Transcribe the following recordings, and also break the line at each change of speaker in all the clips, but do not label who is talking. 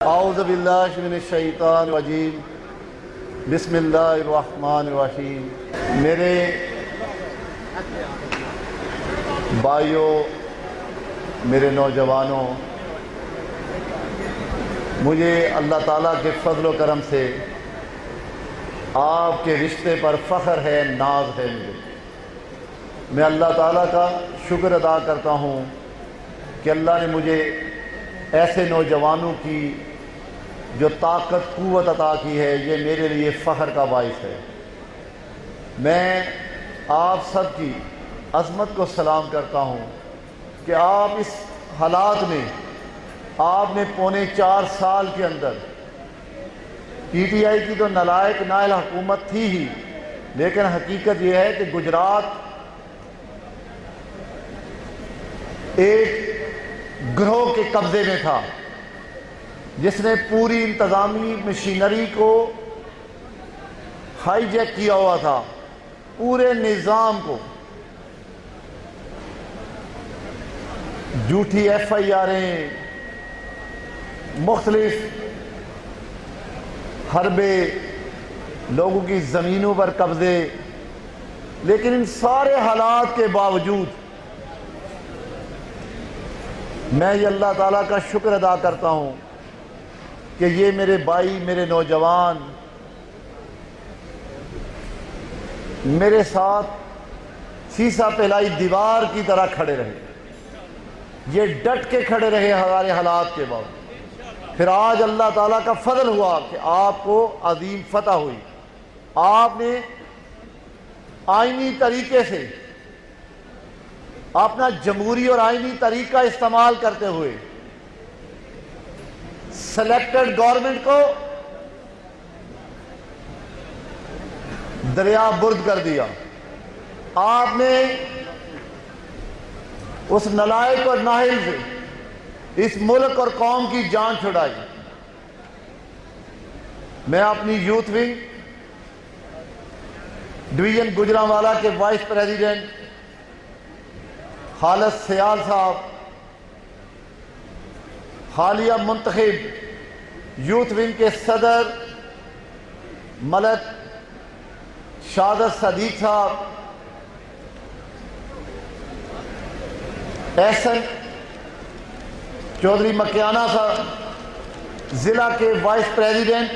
اعوذ باللہ من الشیطان الرجیم بسم اللہ الرحمن الرحیم۔ میرے بھائیوں، میرے نوجوانوں، مجھے اللہ تعالیٰ کے فضل و کرم سے آپ کے رشتے پر فخر ہے، ناز ہے۔ میں اللہ تعالیٰ کا شکر ادا کرتا ہوں کہ اللہ نے مجھے ایسے نوجوانوں کی جو طاقت قوت عطا کی ہے، یہ میرے لیے فخر کا باعث ہے۔ میں آپ سب کی عظمت کو سلام کرتا ہوں کہ آپ اس حالات میں آپ نے پونے 4 سال کے اندر پی ٹی آئی کی تو نالائق نائل حکومت تھی ہی، لیکن حقیقت یہ ہے کہ گجرات ایک گروہ کے قبضے میں تھا جس نے پوری انتظامی مشینری کو ہائی جیک کیا ہوا تھا، پورے نظام کو جھوٹی ایف آئی آریں، مختلف حربے، لوگوں کی زمینوں پر قبضے، لیکن ان سارے حالات کے باوجود میں یہ اللہ تعالیٰ کا شکر ادا کرتا ہوں کہ یہ میرے بھائی، میرے نوجوان میرے ساتھ سیسا پہلائی دیوار کی طرح کھڑے رہے، یہ ڈٹ کے کھڑے رہے ہمارے حالات کے بعد۔ پھر آج اللہ تعالیٰ کا فضل ہوا کہ آپ کو عظیم فتح ہوئی۔ آپ نے آئینی طریقے سے اپنا جمہوری اور آئینی طریقہ استعمال کرتے ہوئے سلیکٹڈ گورنمنٹ کو دریا برد کر دیا۔ آپ نے اس نالائق اور نااہل سے اس ملک اور قوم کی جان چھڑائی۔ میں اپنی یوتھ ونگ ڈویژن گوجرانوالہ کے وائس پریزیڈنٹ خالد سیال صاحب، حالیہ منتخب یوتھ ونگ کے صدر ملک شہادت صدیق صاحب، احسن چودھری مکیانہ صاحب، ضلع کے وائس پریزیڈنٹ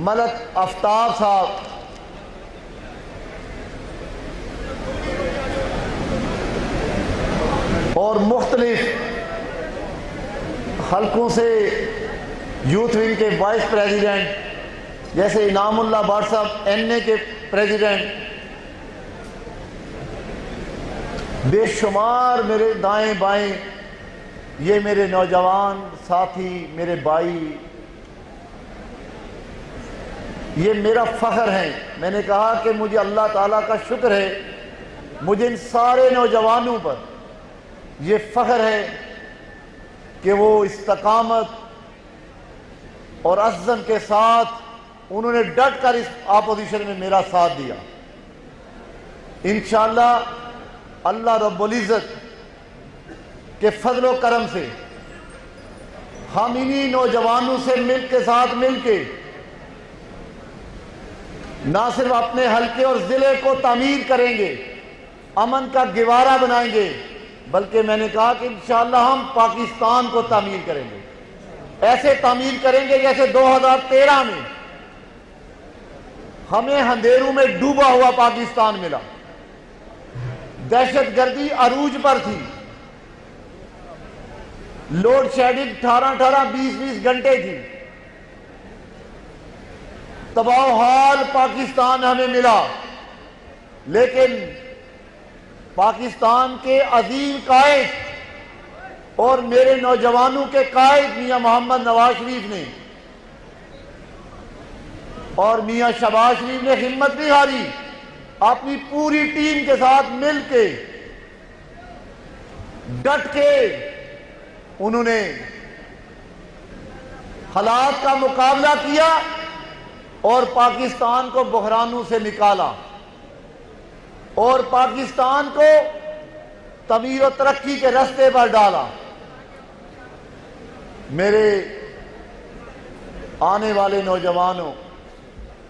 ملک آفتاب صاحب، اور مختلف حلقوں سے یوتھ ونگ کے وائس پریزیڈنٹ جیسے انعام اللہ بٹ صاحب این اے کے پریزیڈنٹ، بے شمار میرے دائیں بائیں یہ میرے نوجوان ساتھی، میرے بھائی، یہ میرا فخر ہے۔ میں نے کہا کہ مجھے اللہ تعالیٰ کا شکر ہے، مجھے ان سارے نوجوانوں پر یہ فخر ہے کہ وہ استقامت اور عزم کے ساتھ انہوں نے ڈٹ کر اس اپوزیشن میں میرا ساتھ دیا۔ انشاءاللہ اللہ رب العزت کے فضل و کرم سے ہم انہی نوجوانوں سے مل کے نہ صرف اپنے حلقے اور ضلع کو تعمیر کریں گے، امن کا گہوارہ بنائیں گے، بلکہ میں نے کہا کہ انشاءاللہ ہم پاکستان کو تعمیر کریں گے۔ ایسے تعمیر کریں گے جیسے 2013 میں ہمیں اندھیروں میں ڈوبا ہوا پاکستان ملا، دہشت گردی عروج پر تھی، لوڈ شیڈنگ 18 20 گھنٹے تھی، تباہ و حال پاکستان ہمیں ملا، لیکن پاکستان کے عظیم قائد اور میرے نوجوانوں کے قائد میاں محمد نواز شریف نے اور میاں شہباز شریف نے ہمت نہیں ہاری، اپنی پوری ٹیم کے ساتھ مل کے ڈٹ کے انہوں نے حالات کا مقابلہ کیا اور پاکستان کو بحرانوں سے نکالا اور پاکستان کو تعمیر و ترقی کے راستے پر ڈالا۔ میرے آنے والے نوجوانوں،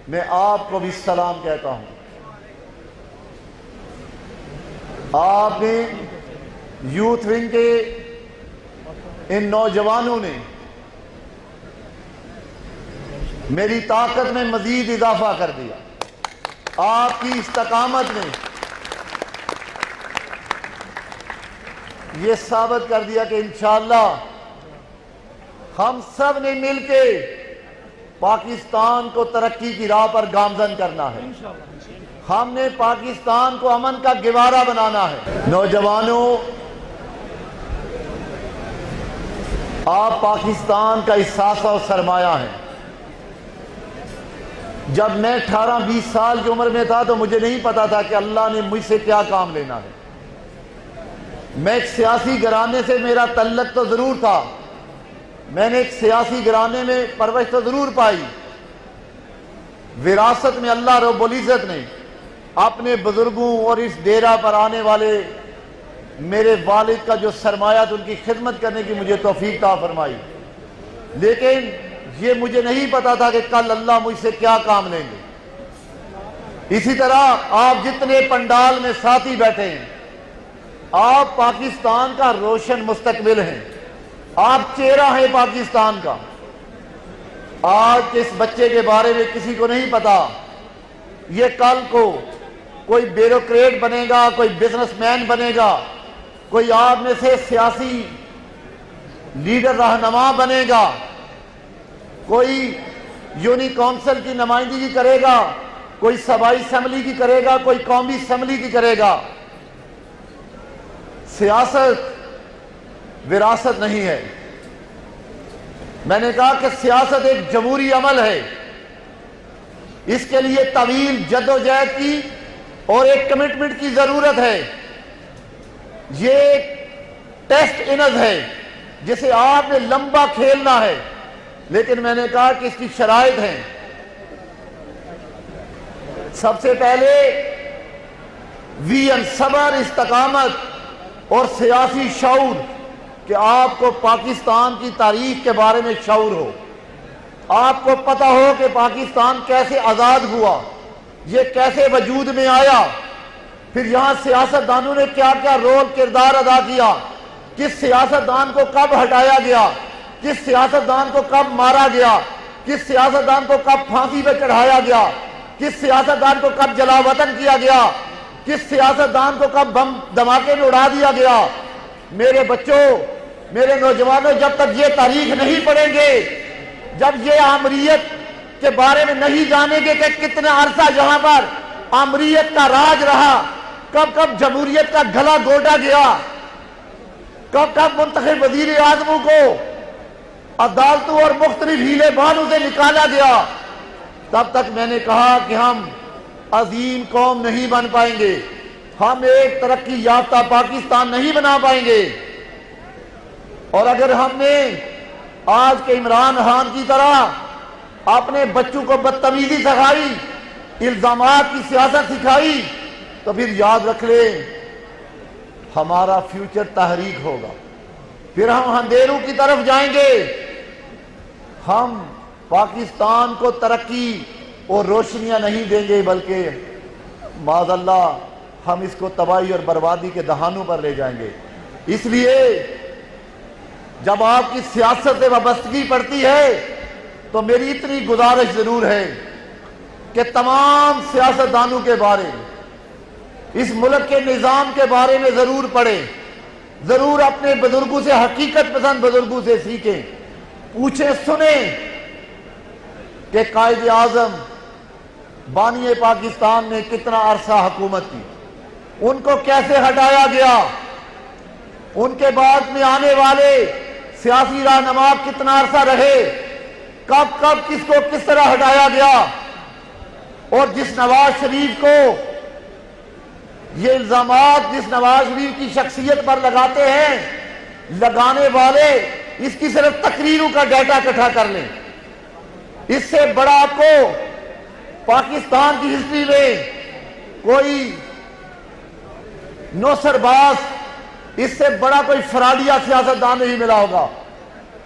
میں آپ کو بھی سلام کہتا ہوں۔ آپ نے یوتھ ونگ کے ان نوجوانوں نے میری طاقت میں مزید اضافہ کر دیا۔ آپ کی استقامت نے یہ ثابت کر دیا کہ انشاءاللہ ہم سب نے مل کے پاکستان کو ترقی کی راہ پر گامزن کرنا ہے۔ ہم نے پاکستان کو امن کا گوارا بنانا ہے۔ نوجوانوں، آپ پاکستان کا احساس اور سرمایہ ہیں۔ جب میں 18-20 سال کی عمر میں تھا تو مجھے نہیں پتا تھا کہ اللہ نے مجھ سے کیا کام لینا ہے۔ میں ایک سیاسی گھرانے سے میرا تعلق تو ضرور تھا، میں نے ایک سیاسی گھرانے میں پرورش تو ضرور پائی۔ وراثت میں اللہ رب العزت نے اپنے بزرگوں اور اس ڈیرہ پر آنے والے میرے والد کا جو سرمایہ تھا ان کی خدمت کرنے کی مجھے توفیق عطا فرمائی، لیکن یہ مجھے نہیں پتا تھا کہ کل اللہ مجھ سے کیا کام لیں گے۔ اسی طرح آپ جتنے پنڈال میں ساتھی بیٹھے ہیں، آپ پاکستان کا روشن مستقبل ہیں، آپ چہرہ ہیں پاکستان کا۔ آج اس بچے کے بارے میں کسی کو نہیں پتا یہ کل کو کوئی بیوروکریٹ بنے گا، کوئی بزنس مین بنے گا، کوئی آپ میں سے سیاسی لیڈر رہنما بنے گا، کوئی یونی کونسل کی نمائندگی کرے گا، کوئی صوبائی اسمبلی کی کرے گا، کوئی قومی اسمبلی کی کرے گا۔ سیاست وراثت نہیں ہے۔ میں نے کہا کہ سیاست ایک جمہوری عمل ہے، اس کے لیے طویل جدوجہد کی اور ایک کمٹمنٹ کی ضرورت ہے۔ یہ ایک ٹیسٹ انز ہے جسے آپ نے لمبا کھیلنا ہے، لیکن میں نے کہا کہ اس کی شرائط ہیں۔ سب سے پہلے ویژن، صبر، استقامت اور سیاسی شعور، کہ آپ کو پاکستان کی تاریخ کے بارے میں شعور ہو، آپ کو پتہ ہو کہ پاکستان کیسے آزاد ہوا، یہ کیسے وجود میں آیا، پھر یہاں سیاستدانوں نے کیا کیا رول کردار ادا کیا، کس سیاستدان کو کب ہٹایا گیا، کس سیاستدان کو کب مارا گیا، کس سیاستدان کو کب پھانسی پہ چڑھایا گیا، کس سیاستدان کو کب جلا وطن کیا گیا، کس سیاستدان کو کب بم دھماکے میں اڑا دیا گیا۔ میرے بچوں، میرے نوجوانوں، جب تک یہ تاریخ نہیں پڑھیں گے، جب یہ آمریت کے بارے میں نہیں جانیں گے کہ کتنا عرصہ یہاں پر آمریت کا راج رہا، کب کب جمہوریت کا گلا گھونٹا گیا، کب کب منتخب وزیر اعظموں کو عدالتوں اور مختلف ہیلے بانوں سے نکالا گیا، تب تک میں نے کہا کہ ہم عظیم قوم نہیں بن پائیں گے، ہم ایک ترقی یافتہ پاکستان نہیں بنا پائیں گے۔ اور اگر ہم نے آج کے عمران خان کی طرح اپنے بچوں کو بدتمیزی سکھائی، الزامات کی سیاست سکھائی، تو پھر یاد رکھ لیں ہمارا فیوچر تحریک ہوگا، پھر ہم اندھیروں کی طرف جائیں گے۔ ہم پاکستان کو ترقی اور روشنیاں نہیں دیں گے، بلکہ معاذ اللہ ہم اس کو تباہی اور بربادی کے دہانوں پر لے جائیں گے۔ اس لیے جب آپ کی سیاست سے وابستگی پڑتی ہے تو میری اتنی گزارش ضرور ہے کہ تمام سیاستدانوں کے بارے میں، اس ملک کے نظام کے بارے میں ضرور پڑھیں، ضرور اپنے بزرگوں سے، حقیقت پسند بزرگوں سے سیکھیں، پوچھیں، سنیں کہ قائد اعظم بانی پاکستان نے کتنا عرصہ حکومت کی، ان کو کیسے ہٹایا گیا، ان کے بعد میں آنے والے سیاسی رہنما کتنا عرصہ رہے، کب کب کس کو کس طرح ہٹایا گیا، اور جس نواز شریف کو یہ الزامات جس نواز شریف کی شخصیت پر لگاتے ہیں، لگانے والے اس کی صرف تقریروں کا ڈیٹا اکٹھا کر لیں۔ اس سے بڑا آپ کو پاکستان کی ہسٹری میں کوئی نوسر باز، اس سے بڑا کوئی فراڈیا سیاستدان نہیں ملا ہوگا۔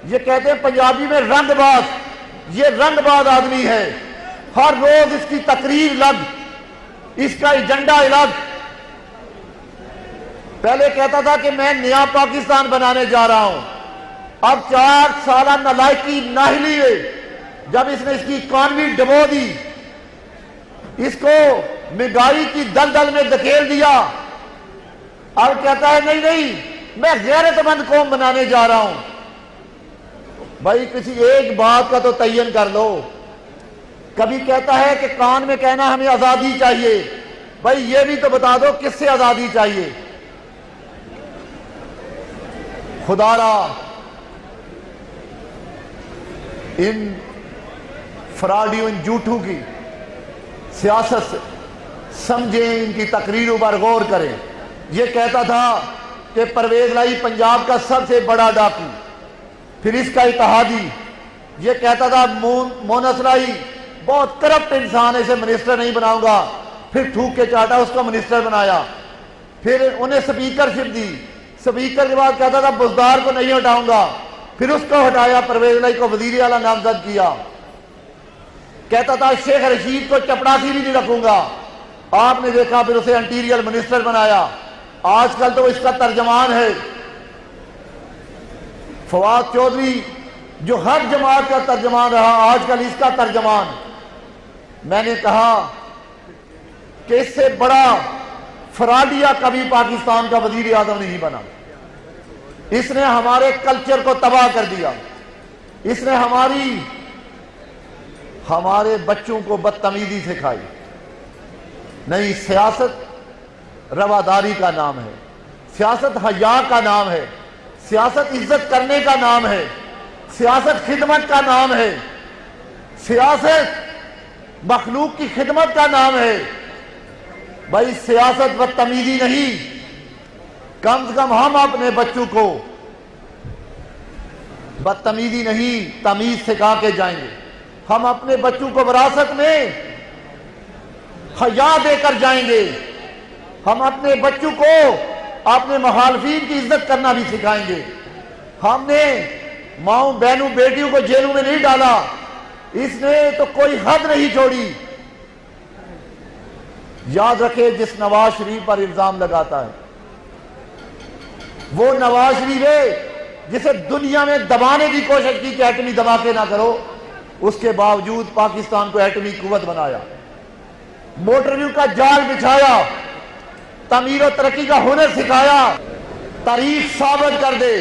یہ کہتے ہیں پنجابی میں رنگ باز، یہ رنگ باز آدمی ہے، ہر روز اس کی تقریر الگ، اس کا ایجنڈا الگ۔ پہلے کہتا تھا کہ میں نیا پاکستان بنانے جا رہا ہوں، اب 4 سالہ نالائکی ناہلی ہے جب اس نے اس کی اکانومی ڈبو دی، اس کو مہنگائی کی دلدل میں دھکیل دیا، اب کہتا ہے نہیں نہیں میں غیرت مند قوم بنانے جا رہا ہوں۔ بھائی کسی ایک بات کا تو تعین کر لو۔ کبھی کہتا ہے کہ کان میں کہنا ہمیں آزادی چاہیے، بھائی یہ بھی تو بتا دو کس سے آزادی چاہیے۔ خدا را ان فراڈیوں، ان جھوٹوں کی سیاست سے سمجھیں، ان کی تقریروں پر غور کریں۔ یہ کہتا تھا کہ پرویز لائی پنجاب کا سب سے بڑا ڈاکو، پھر اس کا اتحادی۔ یہ کہتا تھا مونس لائی بہت کرپٹ انسان ہے، اسے منسٹر نہیں بناؤں گا، پھر تھوک کے چاٹا اس کو منسٹر بنایا، پھر انہیں سپیکرشپ دی، سپیکر کے بعد کہتا تھا بزدار کو نہیں ہٹاؤں گا، پھر اس کو ہٹایا، پرویز لائی کو وزیر اعلیٰ نامزد کیا۔ کہتا تھا شیخ رشید کو چپڑاسی بھی نہیں رکھوں گا، آپ نے دیکھا پھر اسے انٹیریئر منسٹر بنایا، آج کل تو اس کا ترجمان ہے۔ فواد چودھری جو ہر جماعت کا ترجمان رہا، آج کل اس کا ترجمان۔ میں نے کہا کہ اس سے بڑا فراڈیا کبھی پاکستان کا وزیر اعظم نہیں بنا۔ اس نے ہمارے کلچر کو تباہ کر دیا، اس نے ہمارے بچوں کو بدتمیزی سکھائی۔ نہیں، سیاست رواداری کا نام ہے، سیاست حیا کا نام ہے، سیاست عزت کرنے کا نام ہے، سیاست خدمت کا نام ہے، سیاست مخلوق کی خدمت کا نام ہے۔ بھائی سیاست بدتمیزی نہیں، کم سے کم ہم اپنے بچوں کو بدتمیزی نہیں تمیز سکھا کے جائیں گے۔ ہم اپنے بچوں کو وراثت میں حیا دے کر جائیں گے، ہم اپنے بچوں کو اپنے مخالفین کی عزت کرنا بھی سکھائیں گے۔ ہم نے ماؤں بہنوں بیٹیوں کو جیلوں میں نہیں ڈالا، اس نے تو کوئی حد نہیں چھوڑی۔ یاد رکھے جس نواز شریف پر الزام لگاتا ہے وہ نواز شریف ہے جسے دنیا میں دبانے کی کوشش کی کہ ایٹمی دھماکے نہ کرو، اس کے باوجود پاکستان کو ایٹمی قوت بنایا، موٹر ویو کا جال بچھایا، تعمیر و ترقی کا ہنر سکھایا۔ تاریخ ثابت کر دے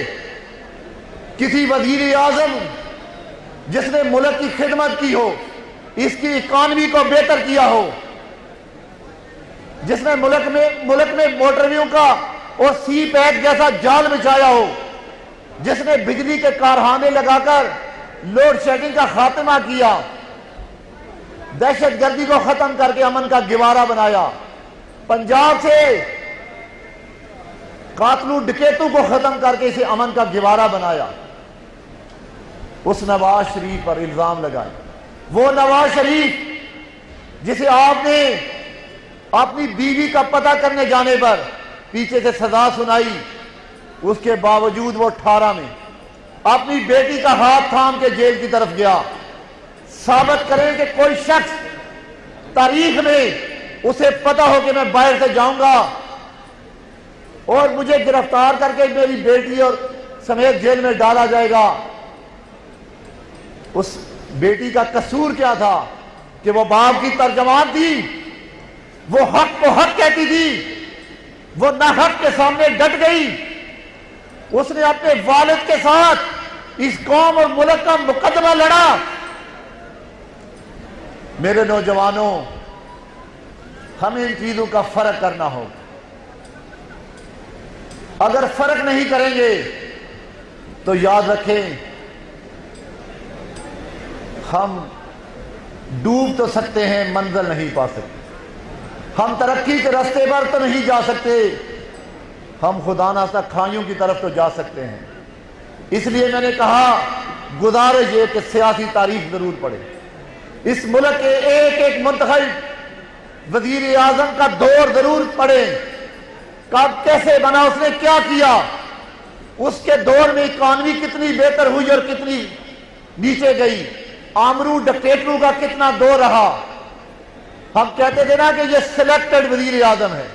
کسی وزیر اعظم جس نے ملک کی خدمت کی ہو، اس کی اکانومی کو بہتر کیا ہو، جس نے ملک میں موٹر ویو کا اور سی پیک جیسا جال بچھایا ہو، جس نے بجلی کے کارخانے لگا کر لوڈ شیڈنگ کا خاتمہ کیا، دہشت گردی کو ختم کر کے امن کا گوارا بنایا، پنجاب سے قاتلوں ڈکیتوں کو ختم کر کے اسے امن کا گوارا بنایا۔ اس نواز شریف پر الزام لگائے، وہ نواز شریف جسے آپ نے اپنی بیوی کا پتہ کرنے جانے پر پیچھے سے سزا سنائی، اس کے باوجود وہ 18 میں اپنی بیٹی کا ہاتھ تھام کے جیل کی طرف گیا۔ ثابت کریں کہ کوئی شخص تاریخ میں اسے پتہ ہو کہ میں باہر سے جاؤں گا اور مجھے گرفتار کر کے میری بیٹی اور سمیت جیل میں ڈالا جائے گا۔ اس بیٹی کا قصور کیا تھا کہ وہ باپ کی ترجمان تھی، وہ حق کو حق کہتی تھی، وہ ناحق کے سامنے ڈٹ گئی، اس نے اپنے والد کے ساتھ اس قوم اور ملک کا مقدمہ لڑا۔ میرے نوجوانوں، ہمیں ان چیزوں کا فرق کرنا ہوگا۔ اگر فرق نہیں کریں گے تو یاد رکھیں ہم ڈوب تو سکتے ہیں، منزل نہیں پا سکتے، ہم ترقی کے راستے پر تو نہیں جا سکتے، ہم خدا نخواستہ کھائیوں کی طرف تو جا سکتے ہیں۔ اس لیے میں نے کہا گزارش یہ کہ سیاسی تاریخ ضرور پڑھے، اس ملک کے ایک ایک منتخب وزیر اعظم کا دور ضرور پڑھے، کب کیسے بنا، اس نے کیا کیا، اس کے دور میں اکانومی کتنی بہتر ہوئی اور کتنی نیچے گئی، آمرو ڈکٹیٹروں کا کتنا دور رہا. ہم کہتے تھے نا کہ یہ سلیکٹڈ وزیر اعظم ہے,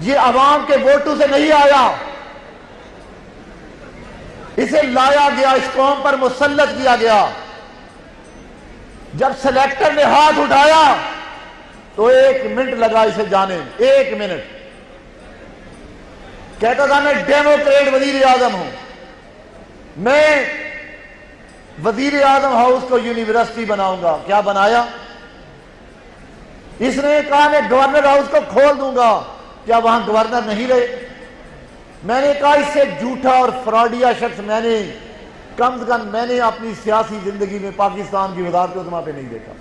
یہ عوام کے ووٹوں سے نہیں آیا, اسے لایا گیا, اس قوم پر مسلط کیا گیا. جب سلیکٹر نے ہاتھ اٹھایا تو 1 منٹ لگا اسے جانے, 1 منٹ. کہتا تھا میں ڈیموکریٹ وزیر اعظم ہوں, میں وزیر اعظم ہاؤس کو یونیورسٹی بناؤں گا. کیا بنایا؟ اس نے کہا میں گورنر ہاؤس کو کھول دوں گا. کیا وہاں گورنر نہیں رہے؟ میں نے کہا اس سے جھوٹا اور فراڈیا شخص میں نے کم از کم میں نے اپنی سیاسی زندگی میں پاکستان کی وزارت عظمیٰ پہ نہیں دیکھا.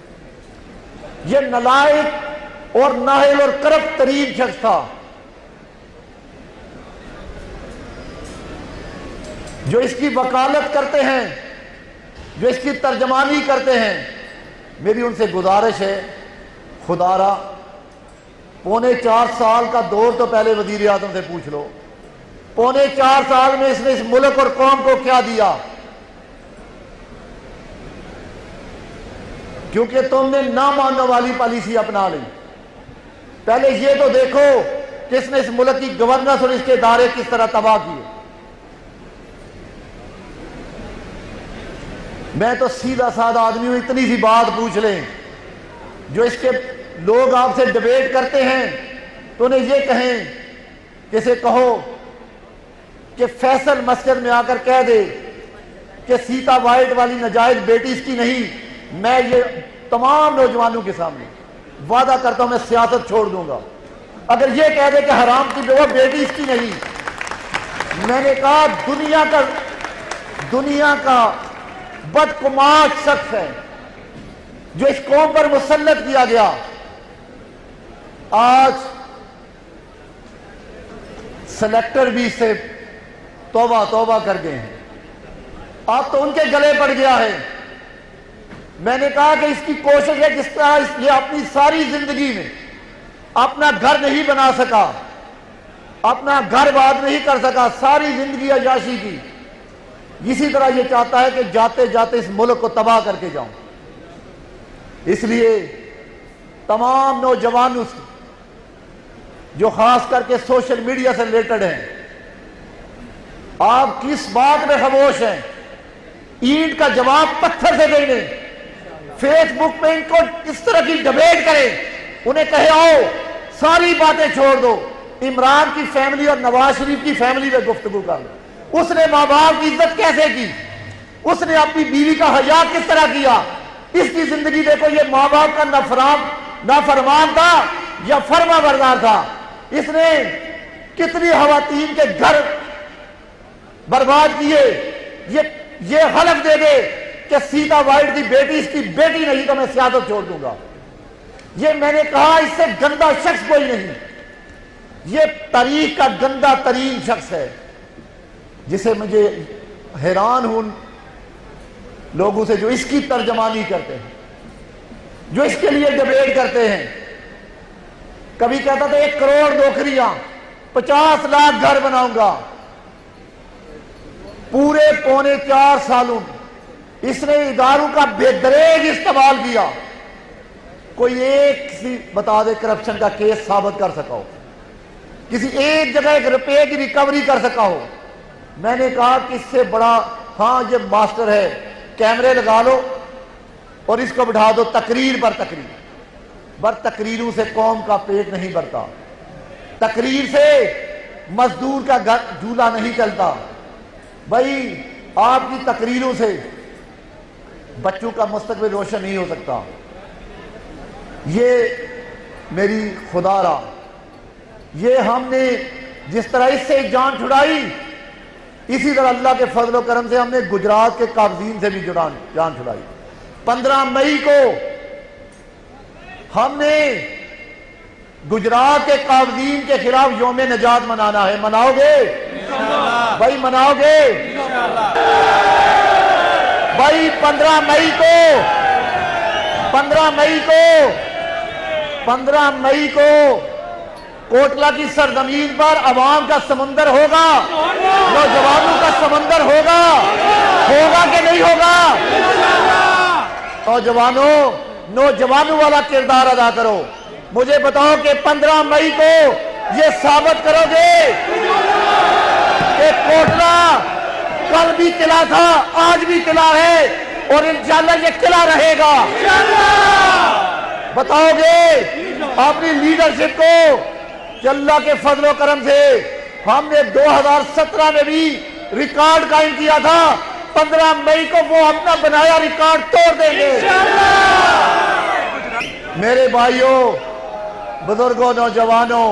یہ نالائق اور نااہل اور کرپٹ ترین شخص تھا, جو اس کی وکالت کرتے ہیں, جو اس کی ترجمانی کرتے ہیں. میری ان سے گزارش ہے, خدا را 3.25 سال کا دور تو پہلے وزیر اعظم سے پوچھ لو, 3.25 سال میں اس نے اس ملک اور قوم کو کیا دیا؟ کیونکہ تم نے نہ ماننے والی پالیسی اپنا لی. پہلے یہ تو دیکھو کہ اس نے اس ملک کی گورننس اور اس کے ادارے کس طرح تباہ کیے. میں تو سیدھا سادہ آدمی ہوں, اتنی سی بات پوچھ لیں. جو اس کے لوگ آپ سے ڈیبیٹ کرتے ہیں تو انہیں یہ کہیں کہ اسے کہو کہ فیصل مسجد میں آ کر کہہ دے کہ سیتا وائٹ والی ناجائز بیٹی اس کی نہیں. میں یہ تمام نوجوانوں کے سامنے وعدہ کرتا ہوں میں سیاست چھوڑ دوں گا اگر یہ کہہ دے کہ حرام کی وہ بیٹی اس کی نہیں. میں نے کہا دنیا کا بدقماش شخص ہے جو اس قوم پر مسلط کیا گیا. آج سلیکٹر بھی سے توبہ توبہ کر گئے ہیں, آپ تو ان کے گلے پڑ گیا ہے. میں نے کہا کہ اس کی کوشش ہے جس طرح یہ اپنی ساری زندگی میں اپنا گھر نہیں بنا سکا, اپنا گھر بات نہیں کر سکا, ساری زندگی عیاشی کی, اسی طرح یہ چاہتا ہے کہ جاتے جاتے اس ملک کو تباہ کر کے جاؤں. اس لیے تمام نوجوانوں سے جو خاص کر کے سوشل میڈیا سے ریلیٹڈ ہیں, آپ کس بات میں خاموش ہیں؟ اینٹ کا جواب پتھر سے دیں گے. فیس بک پہ ان کو اس طرح کی ڈیبیٹ کریں, انہیں کہے آؤ ساری باتیں چھوڑ دو, عمران کی فیملی اور نواز شریف کی فیملی پہ گفتگو کر لو. اس نے ماں باپ کی عزت کیسے کی, اس نے اپنی بیوی کا حیا کس طرح کیا, اس کی زندگی دیکھو. یہ ماں باپ کا نافرمان تھا یا فرما بردار تھا؟ اس نے کتنی خواتین کے گھر برباد کیے. یہ حلف دے دے کہ سیتا وائٹ کی بیٹی اس کی بیٹی نہیں تو میں سیاست چھوڑ دوں گا. یہ میں نے کہا اس سے گندا شخص کوئی نہیں. یہ تاریخ کا گندا ترین شخص ہے جسے مجھے حیران ہوں لوگوں سے جو اس کی ترجمانی کرتے ہیں, جو اس کے لیے ڈیبیٹ کرتے ہیں. کبھی کہتا تھا 1 کروڑ نوکریاں, 50 لاکھ گھر بناؤں گا. پورے 3.25 سالوں اس نے اداروں کا بے دریغ استعمال کیا. کوئی ایک سی بتا دے کرپشن کا کیس ثابت کر سکا ہو, کسی ایک جگہ 1 روپے کی ریکوری کر سکا ہو. میں نے کہا کہ اس سے بڑا ہاں یہ ماسٹر ہے, کیمرے لگا لو اور اس کو بٹھا دو تقریر پر تقریر. تقریروں سے قوم کا پیٹ نہیں بھرتا, تقریر سے مزدور کا گھر جھولا نہیں چلتا. بھائی آپ کی تقریروں سے بچوں کا مستقبل روشن نہیں ہو سکتا. یہ میری خدا را, یہ ہم نے جس طرح اس سے جان چھڑائی, اسی طرح اللہ کے فضل و کرم سے ہم نے گجرات کے قابضین سے بھی جان چھڑائی. 15 مئی کو ہم نے گجرات کے قابضین کے خلاف یوم نجات منانا ہے. مناؤ گے بھائی, مناؤ گے بھائی؟ 15 مئی کو کوٹلہ کی سرزمین پر عوام کا سمندر ہوگا, نوجوانوں کا سمندر ہوگا کہ نہیں ہوگا؟ نوجوانوں والا کردار ادا کرو. مجھے بتاؤ کہ 15 مئی کو یہ ثابت کرو گے کہ کوٹلہ کل بھی قلعہ تھا، آج بھی قلعہ ہے، اور انشاءاللہ یہ قلعہ رہے گا. بتاؤ گے اپنی لیڈرشپ کو کہ اللہ کے فضل و کرم سے ہم نے 2017 میں بھی ریکارڈ قائم کیا تھا، 15 مئی کو وہ اپنا بنایا ریکارڈ توڑ دیں گے. میرے بھائیوں، بزرگوں، نوجوانوں،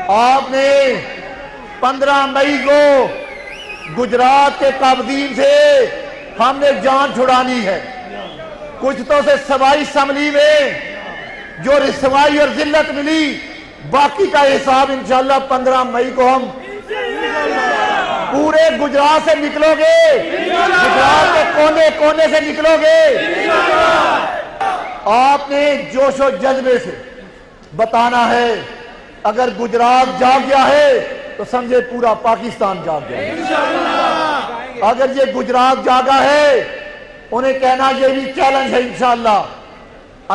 آپ نے 15 مئی کو گجرات کے قابضین سے ہم نے جان چھڑانی ہے. کچھ تو سے سبائی اسمبلی میں جو رسوائی اور ذلت ملی، باقی کا حساب انشاءاللہ 15 مئی کو ہم پورے گجرات سے نکلو گے، گجرات کے کونے کونے سے نکلو گے. آپ نے جوش و جذبے سے بتانا ہے. اگر گجرات جاگ گیا ہے تو سمجھے پورا پاکستان جاگ گیا ہے. اگر یہ گجرات جاگا ہے، انہیں کہنا یہ بھی چیلنج ہے. انشاءاللہ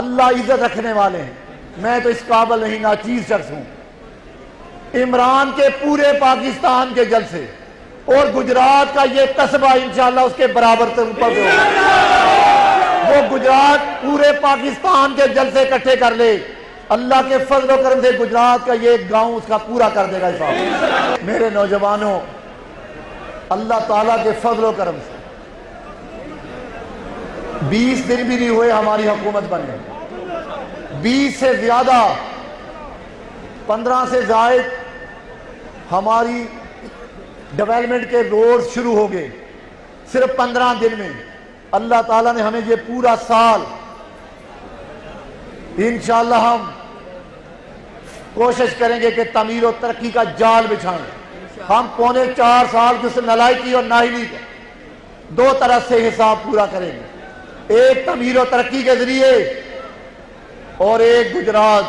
اللہ عزت رکھنے والے ہیں. میں تو اس قابل نہیں، ناچیز شخص ہوں. عمران کے پورے پاکستان کے جلسے اور گجرات کا یہ قصبہ انشاءاللہ اس کے برابر سے اوپر ہوگا. وہ گجرات پورے پاکستان کے جلسے اکٹھے کر لے، اللہ کے فضل و کرم سے گجرات کا یہ گاؤں اس کا پورا کر دے گا حساب. میرے نوجوانوں، اللہ تعالیٰ کے فضل و کرم سے 20 دن بھی نہیں ہوئے ہماری حکومت بنے. 20 سے زیادہ، 15 سے زائد ہماری ڈیولپمنٹ کے روڈ شروع ہو گئے صرف 15 دن میں. اللہ تعالیٰ نے ہمیں یہ پورا سال انشاءاللہ ہم کوشش کریں گے کہ تعمیر و ترقی کا جال بچھائیں. ہم 4.25 سال کی اس نالائکی اور نااہلی کا 2 طرح سے حساب پورا کریں گے. ایک تعمیر و ترقی کے ذریعے اور ایک گجرات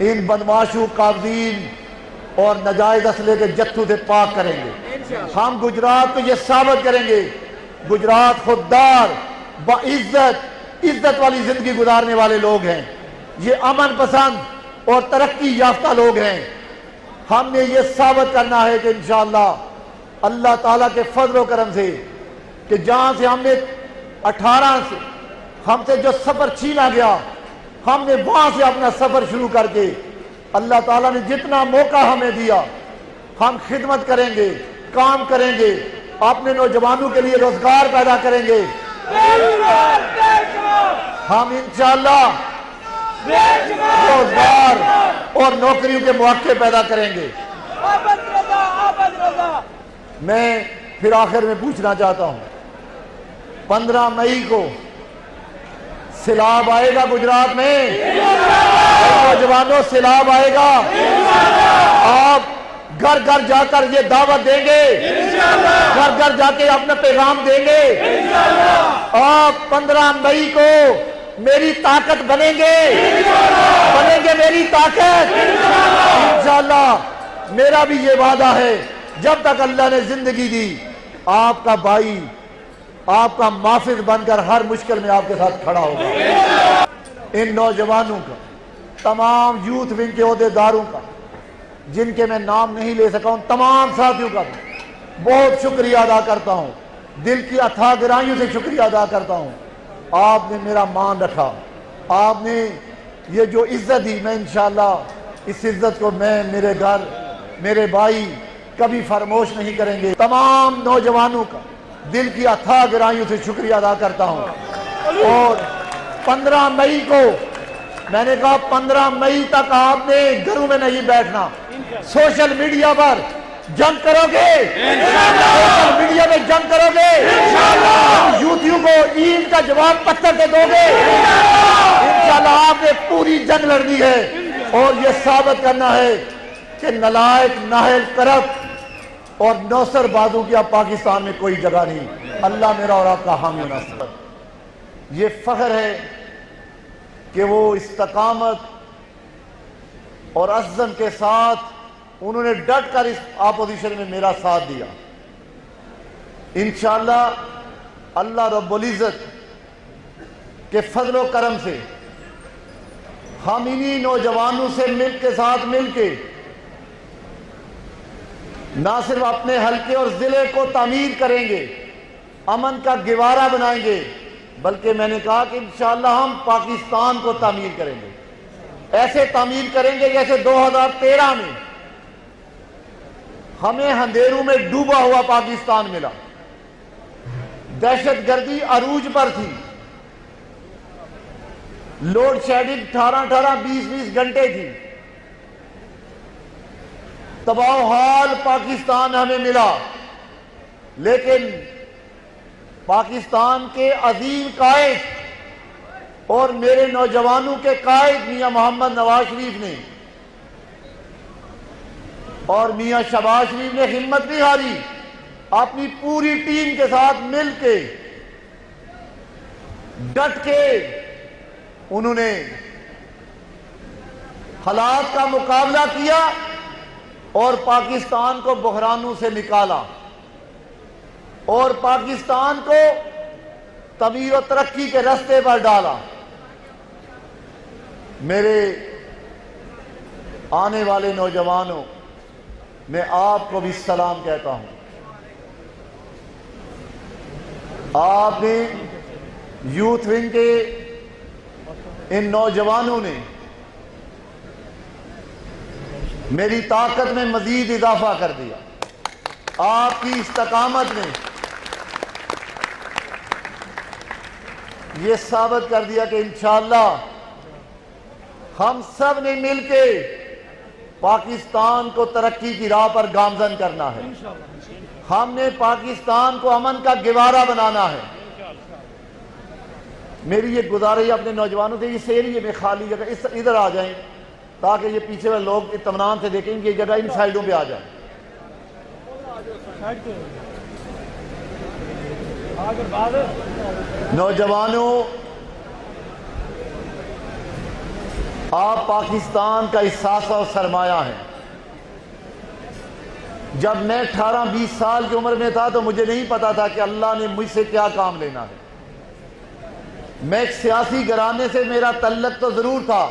ان بدماشوں، قابضین اور ناجائز اسلحے کے جتھوں سے پاک کریں گے. ہم گجرات کو یہ ثابت کریں گے گجرات خوددار، باعزت، عزت والی زندگی گزارنے والے لوگ ہیں. یہ امن پسند اور ترقی یافتہ لوگ ہیں. ہم نے یہ ثابت کرنا ہے کہ انشاءاللہ اللہ تعالیٰ کے فضل و کرم سے کہ جہاں سے ہم نے 18 سے ہم سے جو سفر چھینا گیا، ہم نے وہاں سے اپنا سفر شروع کر کے اللہ تعالیٰ نے جتنا موقع ہمیں دیا ہم خدمت کریں گے، کام کریں گے، اپنے نوجوانوں کے لیے روزگار پیدا کریں گے. ہم انشاءاللہ روزگار اور نوکریوں کے مواقع پیدا کریں گے. میں پھر آخر میں پوچھنا چاہتا ہوں، 15 مئی کو سیلاب آئے گا گجرات میں؟ نوجوانوں، سیلاب آئے گا. آپ گھر گھر جا کر یہ دعوت دیں گے، گھر گھر جا کے اپنا پیغام دیں گے. آپ 15 مئی کو میری طاقت بنیں گے، بنیں گے میری طاقت انشاءاللہ. میرا بھی یہ وعدہ ہے، جب تک اللہ نے زندگی دی، آپ کا بھائی، آپ کا محافظ بن کر ہر مشکل میں آپ کے ساتھ کھڑا ہوگا. ان نوجوانوں کا، تمام یوتھ ونگ کے عہدیداروں کا، جن کے میں نام نہیں لے سکا ہوں، تمام ساتھیوں کا بہت شکریہ ادا کرتا ہوں. دل کی اتھاہ گہرائیوں سے شکریہ ادا کرتا ہوں. آپ نے میرا مان رکھا، آپ نے یہ جو عزت دی، میں انشاءاللہ اس عزت کو میں، میرے گھر، میرے بھائی کبھی فراموش نہیں کریں گے. تمام نوجوانوں کا دل کی اتھاہ گہرائیوں سے شکریہ ادا کرتا ہوں. اور 15 مئی کو میں نے کہا 15 مئی تک آپ نے گھروں میں نہیں بیٹھنا، سوشل میڈیا پر جنگ کرو گے، سوشل میڈیا میں جنگ کرو گے، یوتھیوں کو اینٹ کا جواب پتھر سے دو گے. انشاءاللہ آپ نے پوری جنگ لڑنی ہے اور یہ ثابت کرنا ہے کہ نالائق، نااہل، کرپٹ اور نوسر بازوں کی اب پاکستان میں کوئی جگہ نہیں. اللہ میرا اور آپ کا حامی و ناصر. یہ فخر ہے کہ وہ استقامت اور عزم کے ساتھ انہوں نے ڈٹ کر اس اپوزیشن میں میرا ساتھ دیا. انشاءاللہ اللہ رب العزت کہ فضل و کرم سے ہم انہی نوجوانوں سے ساتھ مل کے نہ صرف اپنے حلقے اور ضلع کو تعمیر کریں گے، امن کا گہوارہ بنائیں گے، بلکہ میں نے کہا کہ انشاءاللہ ہم پاکستان کو تعمیر کریں گے۔ ایسے تعمیر کریں گے جیسے 2013 میں ہمیں اندھیروں میں ڈوبا ہوا پاکستان ملا، دہشت گردی عروج پر تھی، لوڈ شیڈنگ 18 20 گھنٹے تھی، تباہ و حال پاکستان ہمیں ملا، لیکن پاکستان کے عظیم قائد اور میرے نوجوانوں کے قائد میاں محمد نواز شریف نے اور میاں شہباز شریف نے ہمت نہیں ہاری، اپنی پوری ٹیم کے ساتھ مل کے ڈٹ کے انہوں نے حالات کا مقابلہ کیا اور پاکستان کو بحرانوں سے نکالا اور پاکستان کو تعمیر و ترقی کے راستے پر ڈالا۔ میرے آنے والے نوجوانوں، میں آپ کو بھی سلام کہتا ہوں۔ آپ نے یوتھ ونگ کے ان نوجوانوں نے میری طاقت میں مزید اضافہ کر دیا، آپ کی استقامت نے یہ ثابت کر دیا کہ انشاءاللہ ہم سب نے مل کے پاکستان کو ترقی کی راہ پر گامزن کرنا ہے، ہم نے پاکستان کو امن کا گہوارہ بنانا ہے۔ میری یہ گزارش اپنے نوجوانوں سے، اس ایریے میں خالی جگہ ادھر آ جائیں تاکہ یہ پیچھے والے لوگ اطمینان سے دیکھیں کہ یہ جگہ ان سائیڈوں پہ آ جائیں۔ نوجوانوں، آپ پاکستان کا احساس اور سرمایہ ہیں۔ جب میں 18-20 سال کی عمر میں تھا تو مجھے نہیں پتا تھا کہ اللہ نے مجھ سے کیا کام لینا ہے۔ میں ایک سیاسی گھرانے سے میرا تعلق تو ضرور تھا،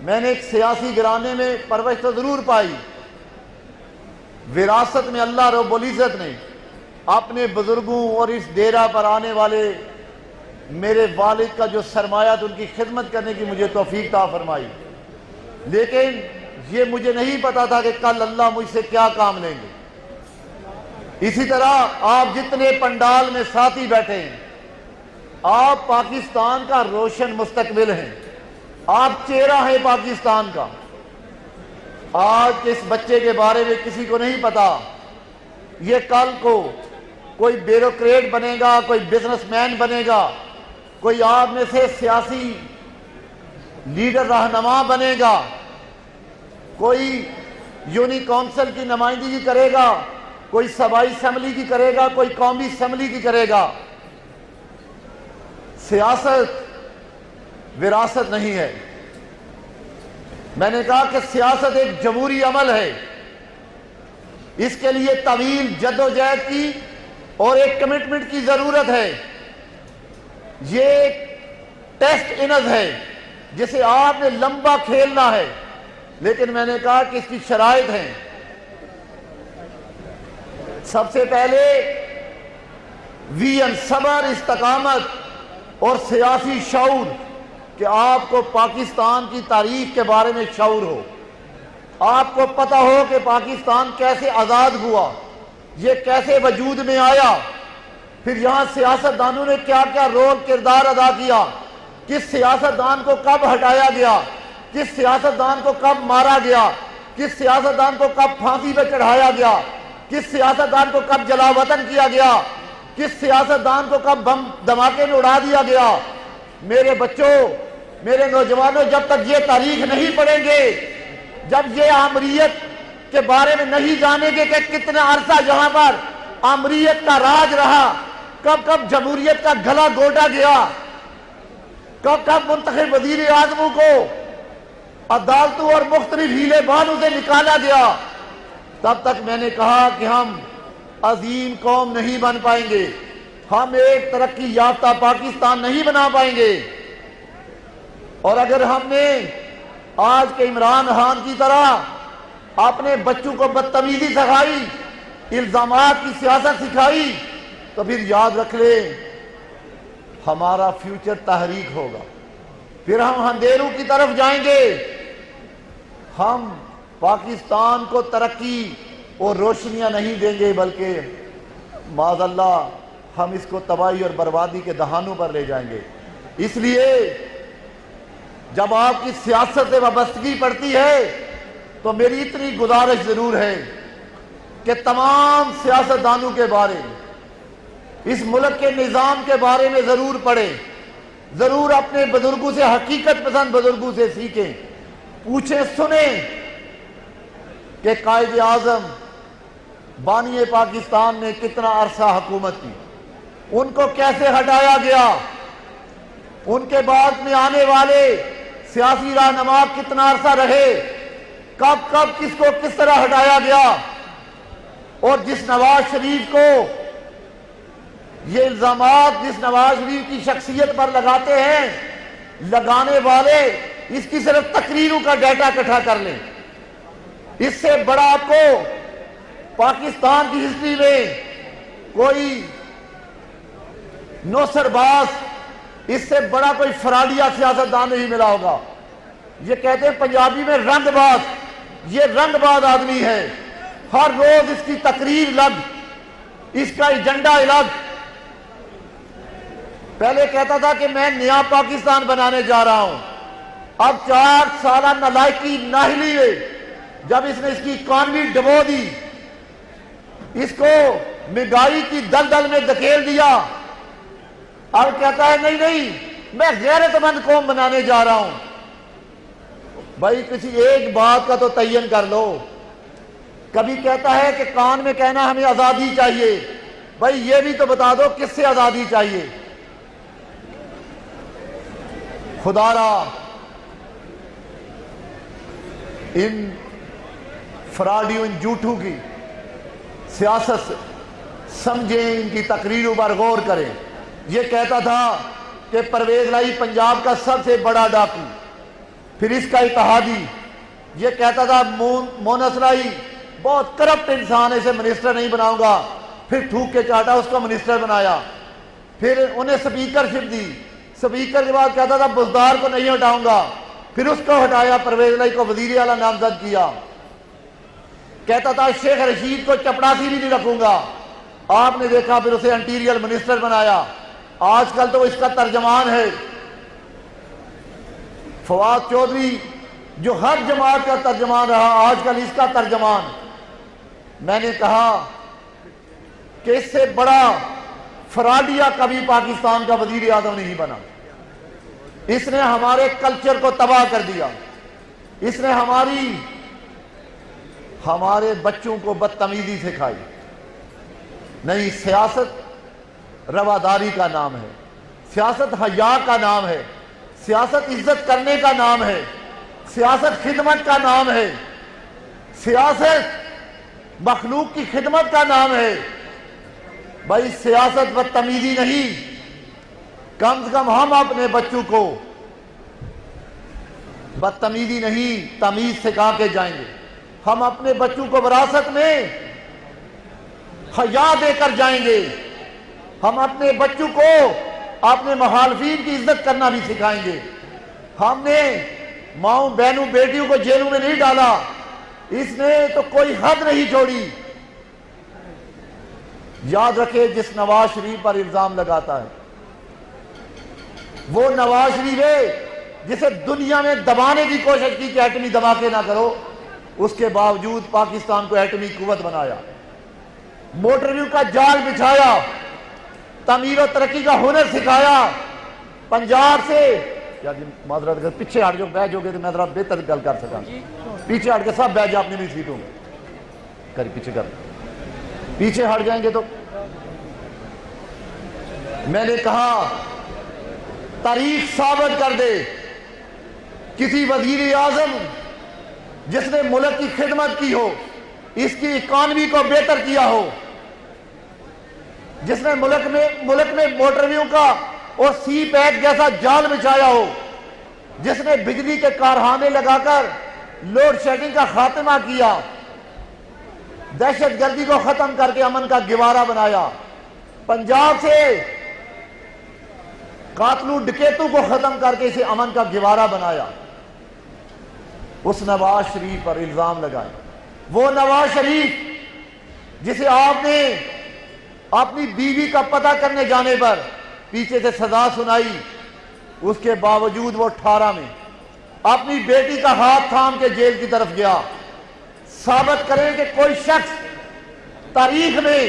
میں نے ایک سیاسی گھرانے میں پرورش تو ضرور پائی، وراثت میں اللہ رب العزت نے اپنے بزرگوں اور اس ڈیرہ پر آنے والے میرے والد کا جو سرمایہ تھا ان کی خدمت کرنے کی مجھے توفیق عطا فرمائی، لیکن یہ مجھے نہیں پتا تھا کہ کل اللہ مجھ سے کیا کام لیں گے۔ اسی طرح آپ جتنے پنڈال میں ساتھی بیٹھے ہیں، آپ پاکستان کا روشن مستقبل ہیں، آپ چہرہ ہیں پاکستان کا۔ آج کے اس بچے کے بارے میں کسی کو نہیں پتا یہ کل کو کوئی بیوروکریٹ بنے گا، کوئی بزنس مین بنے گا، کوئی آپ میں سے سیاسی لیڈر رہنما بنے گا، کوئی یونی کونسل کی نمائندگی کرے گا، کوئی صوبائی اسمبلی کی کرے گا، کوئی قومی اسمبلی کی کرے گا۔ سیاست وراثت نہیں ہے۔ میں نے کہا کہ سیاست ایک جمہوری عمل ہے، اس کے لیے طویل جدوجہد کی اور ایک کمٹمنٹ کی ضرورت ہے۔ یہ ایک ٹیسٹ انز ہے جسے آپ نے لمبا کھیلنا ہے، لیکن میں نے کہا کہ اس کی شرائط ہیں۔ سب سے پہلے ویژن، صبر، استقامت اور سیاسی شعور، کہ آپ کو پاکستان کی تاریخ کے بارے میں شعور ہو، آپ کو پتہ ہو کہ پاکستان کیسے آزاد ہوا، یہ کیسے وجود میں آیا، پھر یہاں سیاستدانوں نے کیا کیا رول کردار ادا کیا، کس سیاستدان کو کب ہٹایا گیا، کس سیاستدان کو کب مارا گیا، کس سیاستدان کو کب پھانسی پہ چڑھایا گیا، کس سیاستدان کو کب جلا وطن کیا گیا، کس سیاستدان کو کب بم دھماکے میں اڑا دیا گیا۔ میرے بچوں، میرے نوجوانوں، جب تک یہ تاریخ نہیں پڑھیں گے، جب یہ آمریت کے بارے میں نہیں جانیں گے کہ کتنا عرصہ یہاں پر آمریت کا راج رہا، کب کب جمہوریت کا گلا گھونٹا گیا، کب کب منتخب وزیر اعظموں کو عدالتوں اور مختلف ہیلے بانوں سے نکالا گیا، تب تک میں نے کہا کہ ہم عظیم قوم نہیں بن پائیں گے۔ ہم ایک ترقی یافتہ پاکستان نہیں بنا پائیں گے۔ اور اگر ہم نے آج کے عمران خان کی طرح اپنے بچوں کو بدتمیزی سکھائی، الزامات کی سیاست سکھائی، تو پھر یاد رکھ لیں ہمارا فیوچر تحریک ہوگا، پھر ہم اندھیروں کی طرف جائیں گے۔ ہم پاکستان کو ترقی اور روشنیاں نہیں دیں گے، بلکہ معاذ اللہ ہم اس کو تباہی اور بربادی کے دہانوں پر لے جائیں گے۔ اس لیے جب آپ کی سیاست سے وابستگی پڑتی ہے تو میری اتنی گزارش ضرور ہے کہ تمام سیاستدانوں کے بارے میں، اس ملک کے نظام کے بارے میں ضرور پڑھیں، ضرور اپنے بزرگوں سے، حقیقت پسند بزرگوں سے سیکھیں، پوچھیں، سنیں کہ قائد اعظم بانی پاکستان نے کتنا عرصہ حکومت کی، ان کو کیسے ہٹایا گیا، ان کے بعد میں آنے والے سیاسی رہنما کتنا عرصہ رہے، کب کب کس کو کس طرح ہٹایا گیا، اور جس نواز شریف کو یہ الزامات جس نواز شریف کی شخصیت پر لگاتے ہیں، لگانے والے اس کی صرف تقریروں کا ڈیٹا اکٹھا کر لیں۔ اس سے بڑا آپ کو پاکستان کی ہسٹری میں کوئی نوسر باز، اس سے بڑا کوئی فراڈیا سیاستدان نہیں ملا ہوگا۔ یہ کہتے ہیں پنجابی میں رنگ باز، یہ رنگ باز آدمی ہے، ہر روز اس کی تقریر الگ، اس کا ایجنڈا الگ۔ پہلے کہتا تھا کہ میں نیا پاکستان بنانے جا رہا ہوں، اب 4 سالہ نالائکی ناہلی ہے، جب اس نے اس کی اکانومی ڈبو دی، اس کو مہنگائی کی دلدل میں دھکیل دیا، اب کہتا ہے نہیں نہیں میں غیرت مند قوم بنانے جا رہا ہوں۔ بھائی کسی ایک بات کا تو تعین کر لو۔ کبھی کہتا ہے کہ کان میں کہنا ہمیں آزادی چاہیے، بھائی یہ بھی تو بتا دو کس سے آزادی چاہیے۔ خدا را ان فراڈیوں، ان جھوٹوں کی سیاست سے سمجھیں، ان کی تقریروں پر غور کریں۔ یہ کہتا تھا کہ پرویز لائی پنجاب کا سب سے بڑا ڈاکو، پھر اس کا اتحادی۔ یہ کہتا تھا مونس لائی بہت کرپٹ انسان ہے، اسے منسٹر نہیں بناؤں گا، پھر تھوک کے چاٹا اس کو منسٹر بنایا، پھر انہیں سپیکرشپ دی، سپیکر کے بعد کہتا تھا بزدار کو نہیں ہٹاؤں گا، پھر اس کو ہٹایا، پرویز لائی کو وزیر اعلیٰ نامزد کیا۔ کہتا تھا شیخ رشید کو چپڑاسی بھی نہیں رکھوں گا، آپ نے دیکھا پھر اسے انٹیریئر منسٹر بنایا، آج کل تو اس کا ترجمان ہے۔ فواد چودھری جو ہر جماعت کا ترجمان رہا، آج کل اس کا ترجمان۔ میں نے کہا کہ اس سے بڑا فراڈیا کبھی پاکستان کا وزیر اعظم نہیں بنا۔ اس نے ہمارے کلچر کو تباہ کر دیا، اس نے ہمارے بچوں کو بدتمیزی سکھائی۔ نہیں، سیاست رواداری کا نام ہے، سیاست حیا کا نام ہے، سیاست عزت کرنے کا نام ہے، سیاست خدمت کا نام ہے، سیاست مخلوق کی خدمت کا نام ہے۔ بھائی سیاست بدتمیزی نہیں، کم سے کم ہم اپنے بچوں کو بدتمیزی نہیں تمیز سکھا کے جائیں گے۔ ہم اپنے بچوں کو وراثت میں حیا دے کر جائیں گے، ہم اپنے بچوں کو اپنے مخالفین کی عزت کرنا بھی سکھائیں گے۔ ہم نے ماؤں بہنوں بیٹیوں کو جیلوں میں نہیں ڈالا، اس نے تو کوئی حد نہیں چھوڑی۔ یاد رکھے جس نواز شریف پر الزام لگاتا ہے وہ نواز شریف ہے جسے دنیا میں دبانے کی کوشش کی کہ ایٹمی دھماکے نہ کرو، اس کے باوجود پاکستان کو ایٹمی قوت بنایا، موٹر ویو کا جال بچھایا، تعمیر و ترقی کا ہنر سکھایا، پنجاب سے معذرت اگر پیچھے ہٹ جو بیٹھ جو گے تو میں ذرا بہتر گل کر سکا، پیچھے ہٹ کے سب بیٹھ جا اپنی بھی سیٹوں میں، کری پیچھے کر، پیچھے ہٹ جائیں گے تو میں نے کہا تاریخ ثابت کر دے کسی وزیر اعظم جس نے ملک کی خدمت کی ہو، اس کی اکانومی کو بہتر کیا ہو، جس نے ملک میں موٹر ویوں کا اور سی پیک جیسا جال بچھایا ہو، جس نے بجلی کے کارخانے لگا کر لوڈ شیڈنگ کا خاتمہ کیا، دہشت گردی کو ختم کر کے امن کا گوارا بنایا، پنجاب سے قاتلو ڈکیتو کو ختم کر کے اسے امن کا گوارا بنایا، اس نواز شریف پر الزام لگائے۔ وہ نواز شریف جسے آپ نے اپنی بیوی کا پتہ کرنے جانے پر پیچھے سے سزا سنائی، اس کے باوجود وہ 18 میں اپنی بیٹی کا ہاتھ تھام کے جیل کی طرف گیا۔ ثابت کریں کہ کوئی شخص تاریخ میں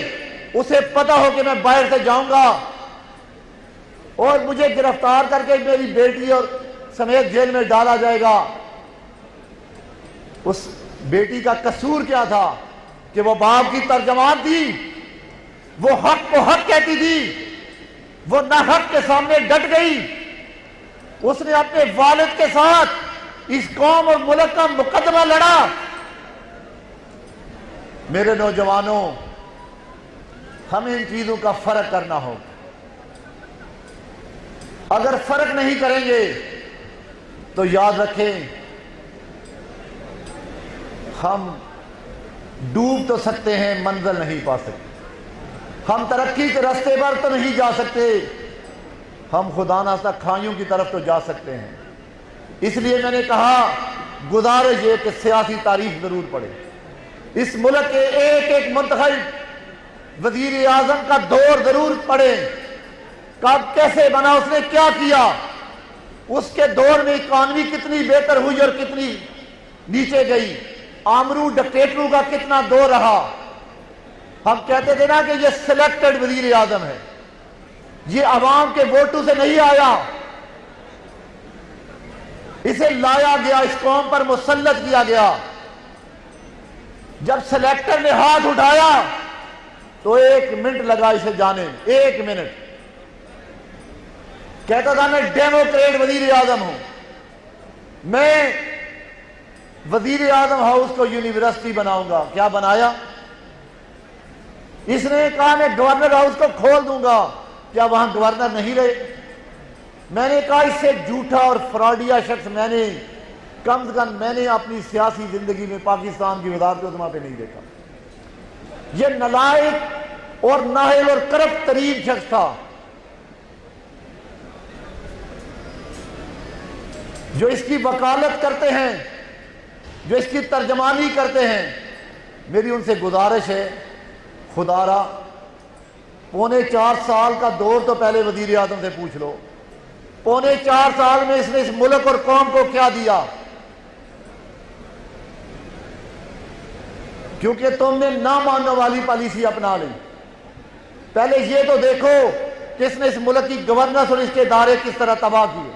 اسے پتہ ہو کہ میں باہر سے جاؤں گا اور مجھے گرفتار کر کے میری بیٹی اور سمیت جیل میں ڈالا جائے گا۔ اس بیٹی کا قصور کیا تھا کہ وہ باپ کی ترجمان تھی، وہ حق کو حق کہتی تھی، وہ ناحق کے سامنے ڈٹ گئی، اس نے اپنے والد کے ساتھ اس قوم اور ملک کا مقدمہ لڑا۔ میرے نوجوانوں، ہمیں ان چیزوں کا فرق کرنا ہوگا۔ اگر فرق نہیں کریں گے تو یاد رکھیں ہم ڈوب تو سکتے ہیں، منزل نہیں پا سکتے، ہم ترقی کے راستے پر تو نہیں جا سکتے، ہم خدا نخواستہ کھائیوں کی طرف تو جا سکتے ہیں۔ اس لیے میں نے کہا گزارش یہ کہ سیاسی تاریخ ضرور پڑھیں، اس ملک کے ایک ایک منتخب وزیر اعظم کا دور ضرور پڑھیں، کب کیسے بنا، اس نے کیا کیا، اس کے دور میں اکانومی کتنی بہتر ہوئی اور کتنی نیچے گئی، آمرو ڈکٹیٹروں کا کتنا دور رہا۔ ہم کہتے تھے نا کہ یہ سلیکٹڈ وزیر اعظم ہے، یہ عوام کے ووٹوں سے نہیں آیا، اسے لایا گیا، اس قوم پر مسلط کیا گیا۔ جب سلیکٹر نے ہاتھ اٹھایا تو 1 منٹ لگا اسے جانے میں، 1 منٹ۔ کہتا تھا میں ڈیموکریٹ وزیر اعظم ہوں، میں وزیر اعظم ہاؤس کو یونیورسٹی بناؤں گا۔ کیا بنایا؟ اس نے کہا میں گورنر ہاؤس کو کھول دوں گا۔ کیا وہاں گورنر نہیں رہے؟ میں نے کہا اس سے جھوٹا اور فراڈیا شخص میں نے کم از کم میں نے اپنی سیاسی زندگی میں پاکستان کی وزارت عظمیٰ پہ نہیں دیکھا۔ یہ نالائق اور نااہل اور کرپٹ ترین شخص تھا، جو اس کی وکالت کرتے ہیں، جو اس کی ترجمانی کرتے ہیں۔ میری ان سے گزارش ہے، خدا را 3.25 سال کا دور تو پہلے وزیر اعظم سے پوچھ لو، 3.25 سال میں اس نے اس ملک اور قوم کو کیا دیا؟ کیونکہ تم نے نہ ماننے والی پالیسی اپنا لی۔ پہلے یہ تو دیکھو کہ اس نے اس ملک کی گورننس اور اس کے ادارے کس طرح تباہ کیے۔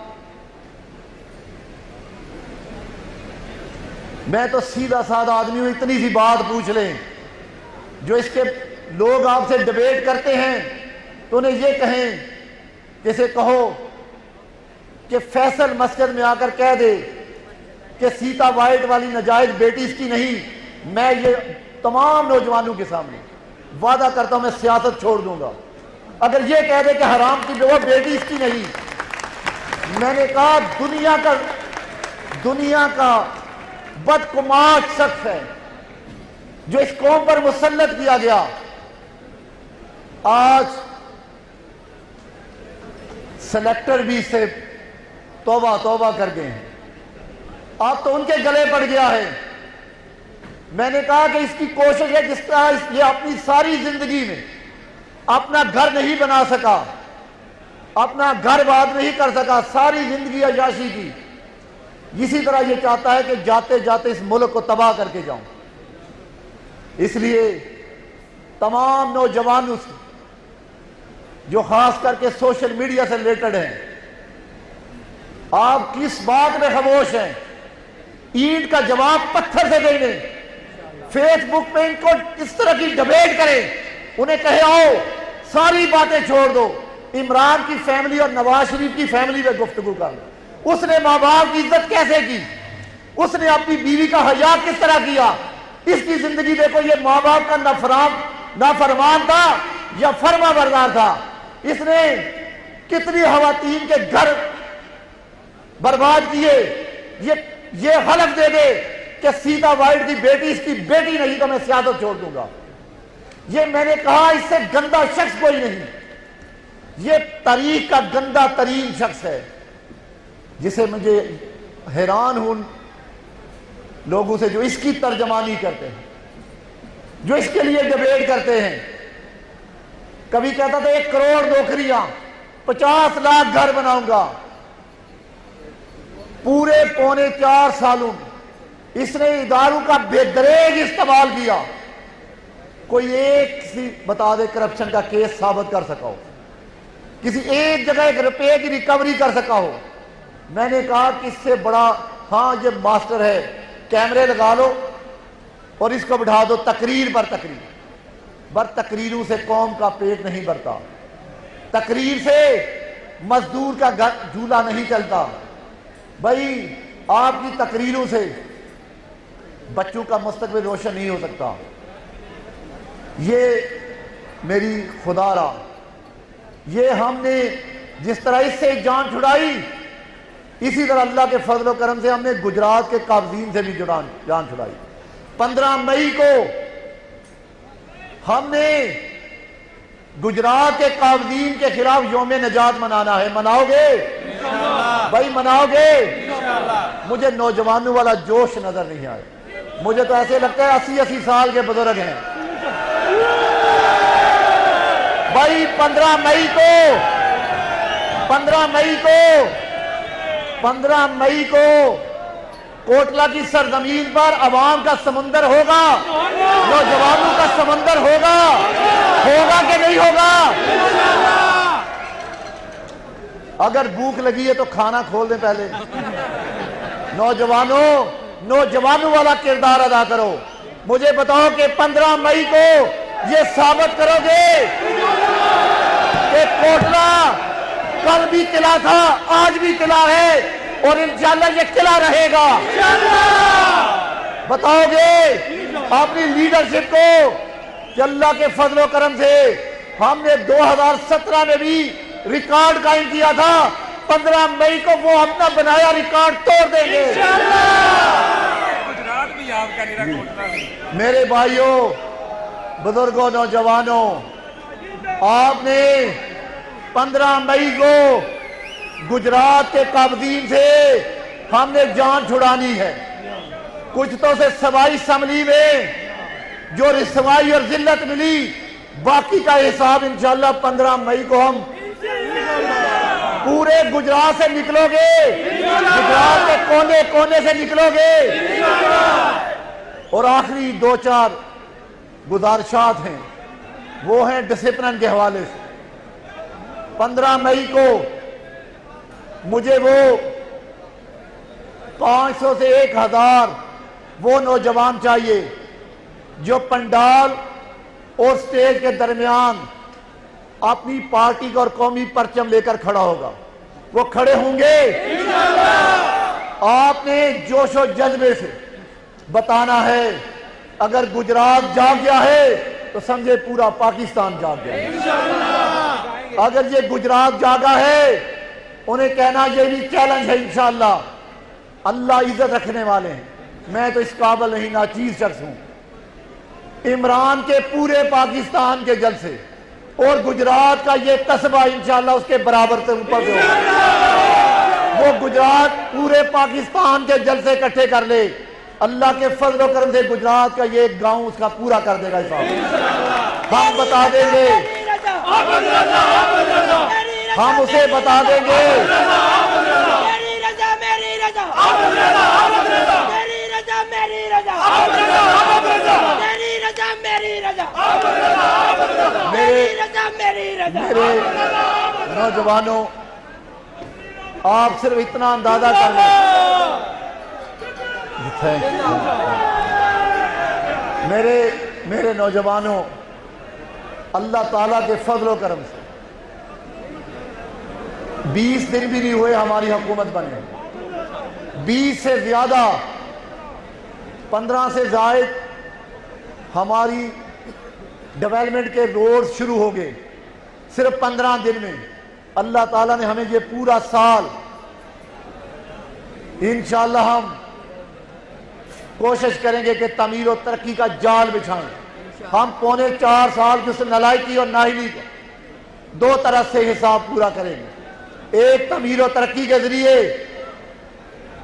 میں تو سیدھا سادہ آدمی ہوں، اتنی سی بات پوچھ لیں، جو اس کے لوگ آپ سے ڈیبیٹ کرتے ہیں تو انہیں یہ کہیں، جیسے کہو کہ فیصل مسجد میں آ کر کہہ دے کہ سیتا وائٹ والی ناجائز بیٹی اس کی نہیں، میں یہ تمام نوجوانوں کے سامنے وعدہ کرتا ہوں میں سیاست چھوڑ دوں گا۔ اگر یہ کہہ دے کہ حرام کی وہ بیٹی اس کی نہیں، میں نے کہا دنیا کا بدقماش شخص ہے جو اس قوم پر مسلط کیا گیا، آج سلیکٹر بھی سے توبہ کر گئے ہیں، اب تو ان کے گلے پڑ گیا ہے۔ میں نے کہا کہ اس کی کوشش ہے، جس طرح یہ اپنی ساری زندگی میں اپنا گھر نہیں بنا سکا، اپنا گھر بات نہیں کر سکا، ساری زندگی عیاشی کی، اسی طرح یہ چاہتا ہے کہ جاتے جاتے اس ملک کو تباہ کر کے جاؤں۔ اس لیے تمام نوجوانوں سے جو خاص کر کے سوشل میڈیا سے ریلیٹڈ ہیں، آپ کس بات میں خاموش ہیں؟ اینٹ کا جواب پتھر سے دیں گے۔ فیس بک پہ ان کو اس طرح کی ڈیبیٹ کریں، انہیں کہے آؤ ساری باتیں چھوڑ دو، عمران کی فیملی اور نواز شریف کی فیملی پہ گفتگو کر لو۔ اس نے ماں باپ کی عزت کیسے کی، اس نے اپنی بیوی کا حیا کس طرح کیا، اس کی زندگی دیکھو۔ یہ ماں باپ کا نافرمان تھا، یا فرما بردار تھا؟ اس نے کتنی خواتین کے گھر برباد کیے، یہ حلف دے دے کہ سیتا وائٹ کی بیٹی اس کی بیٹی نہیں تو میں سیادت چھوڑ دوں گا۔ یہ میں نے کہا اس سے گندا شخص کوئی نہیں، یہ تاریخ کا گندا ترین شخص ہے، جسے مجھے حیران ہوں لوگوں سے جو اس کی ترجمانی کرتے ہیں، جو اس کے لیے ڈیبیٹ کرتے ہیں۔ کبھی کہتا تھا 1 کروڑ نوکریاں، 50 لاکھ گھر بناؤں گا۔ پورے پونے 4 سالوں اس نے اداروں کا بے دریغ استعمال کیا۔ کوئی ایک سی بتا دے کرپشن کا کیس ثابت کر سکا ہو، کسی ایک جگہ 1 روپے کی ریکوری کر سکا ہو؟ میں نے کہا کہ اس سے بڑا، ہاں یہ ماسٹر ہے، کیمرے لگا لو اور اس کو بٹھا دو تقریر پر تقریر، تقریروں سے قوم کا پیٹ نہیں بھرتا، تقریر سے مزدور کا جھولا نہیں چلتا۔ بھائی آپ کی تقریروں سے بچوں کا مستقبل روشن نہیں ہو سکتا۔ یہ میری خدا را، یہ ہم نے جس طرح اس سے جان چھڑائی، اسی طرح اللہ کے فضل و کرم سے ہم نے گجرات کے قابضین سے بھی جان چھڑائی۔ 15 مئی کو ہم نے گجرات کے قابضین کے خلاف یوم نجات منانا ہے۔ مناؤ گے؟ بھائی مناؤ گے؟ مجھے نوجوانوں والا جوش نظر نہیں آئے، مجھے تو ایسے لگتا ہے 80 سال کے بزرگ ہیں۔ بھائی 15 مئی کو کوٹلہ کی سرزمین پر عوام کا سمندر ہوگا، نوجوانوں کا سمندر ہوگا کہ نہیں ہوگا؟ اگر بھوک لگی ہے تو کھانا کھول دیں پہلے۔ نوجوانوں والا کردار ادا کرو۔ مجھے بتاؤ کہ 15 مئی کو یہ ثابت کرو گے کہ کوٹلہ کل بھی قلعہ تھا، آج بھی قلعہ ہے اور انشاءاللہ یہ قلعہ رہے گا؟ بتاؤ گے اپنی لیڈرشپ کو کہ اللہ کے فضل و کرم سے ہم نے 2017 میں بھی ریکارڈ قائم کیا تھا، 15 مئی کو وہ اپنا بنایا ریکارڈ توڑ دیں گے۔ میرے بھائیوں، بزرگوں، نوجوانوں، آپ نے 15 مئی کو گجرات کے قابضین سے ہم نے جان چھڑانی ہے۔ کچھ تو سے سوائی اسمبلی میں جو رسوائی اور ذلت ملی، باقی کا حساب انشاءاللہ 15 مئی کو ہم پورے گجرات سے نکلو گے، گجرات کے کونے کونے سے نکلو گے۔ اور آخری 2-4 گزارشات ہیں، وہ ہیں ڈسپلن کے حوالے سے۔ 15 مئی کو مجھے وہ 500 سے 1000 وہ نوجوان چاہیے جو پنڈال اور سٹیج کے درمیان اپنی پارٹی کا اور قومی پرچم لے کر کھڑا ہوگا۔ وہ کھڑے ہوں گے۔ آپ نے جوش و جذبے سے بتانا ہے، اگر گجرات جاگ گیا ہے تو سمجھے پورا پاکستان جاگ گیا ہے۔ اگر یہ گجرات جاگا ہے، انہیں کہنا یہ بھی چیلنج ہے انشاءاللہ۔ اللہ عزت رکھنے والے ہیں، میں تو اس قابل نہیں، ناچیز شخص ہوں۔ عمران کے پورے پاکستان کے جلسے اور گجرات کا یہ قصبہ انشاءاللہ اس کے برابر سے اوپر سے ہوگا۔ وہ گجرات پورے پاکستان کے جلسے اکٹھے کر لے، اللہ کے فضل و کرم سے گجرات کا یہ ایک گاؤں اس کا پورا کر دے گا حساب۔ ہم بتا دیں گے، ہم اسے بتا دیں گے۔ میرے نوجوانوں، آپ صرف اتنا اندازہ کر لیں، میرے نوجوانوں، اللہ تعالیٰ کے فضل و کرم سے 20 دن بھی نہیں ہوئے ہماری حکومت بنے، 20 سے زیادہ، 15 سے زائد ہماری ڈیولپمنٹ کے روڈ شروع ہو گئے صرف 15 دن میں. اللہ تعالیٰ نے ہمیں یہ پورا سال انشاءاللہ ہم کوشش کریں گے کہ تعمیر و ترقی کا جال بچھائیں. ہم 4.25 سال کی اس نالائکی اور نااہلی کا 2 طرح سے حساب پورا کریں گے. ایک تعمیر و ترقی کے ذریعے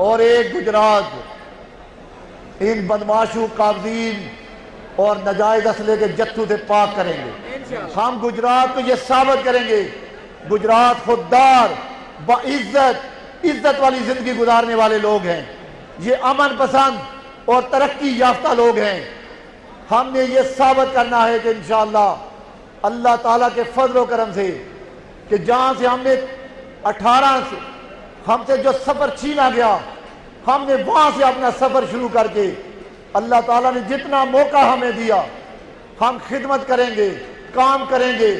اور ایک گجرات ان بدماشوں قابضین اور ناجائز اسلحے کے جتھوں سے پاک کریں گے. ہم گجرات کو یہ ثابت کریں گے گجرات خوددار عزت والی زندگی گزارنے والے لوگ ہیں. یہ امن پسند اور ترقی یافتہ لوگ ہیں. ہم نے یہ ثابت کرنا ہے کہ انشاءاللہ اللہ تعالیٰ کے فضل و کرم سے کہ جہاں سے ہم نے 18 سے ہم سے جو سفر چھینا گیا ہم نے وہاں سے اپنا سفر شروع کر کے اللہ تعالیٰ نے جتنا موقع ہمیں دیا ہم خدمت کریں گے, کام کریں گے,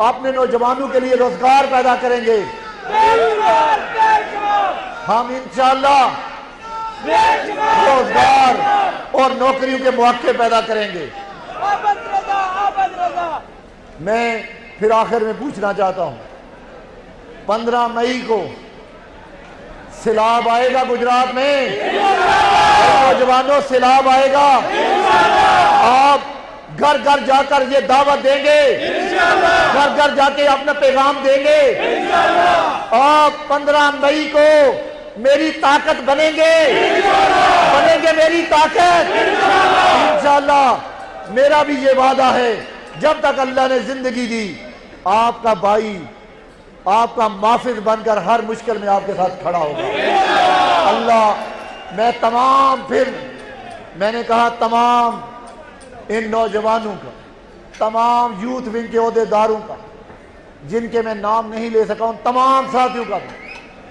اپنے نوجوانوں کے لیے روزگار پیدا کریں گے. ہم انشاءاللہ روزگار اور نوکریوں کے مواقع پیدا کریں گے. میں پھر آخر میں پوچھنا چاہتا ہوں 15 مئی کو سیلاب آئے گا گجرات میں, نوجوانوں سیلاب آئے گا. آپ گھر گھر جا کر یہ دعوت دیں گے, گھر گھر جا کے اپنا پیغام دیں گے. آپ 15 مئی کو میری طاقت بنیں گے میری طاقت انشاءاللہ. میرا بھی یہ وعدہ ہے جب تک اللہ نے زندگی دی آپ کا بھائی آپ کا محافظ بن کر ہر مشکل میں آپ کے ساتھ کھڑا ہوگا. اللہ میں نے کہا تمام ان نوجوانوں کا, تمام یوتھ ونگ کے عہدے داروں کا جن کے میں نام نہیں لے سکا ہوں, تمام ساتھیوں کا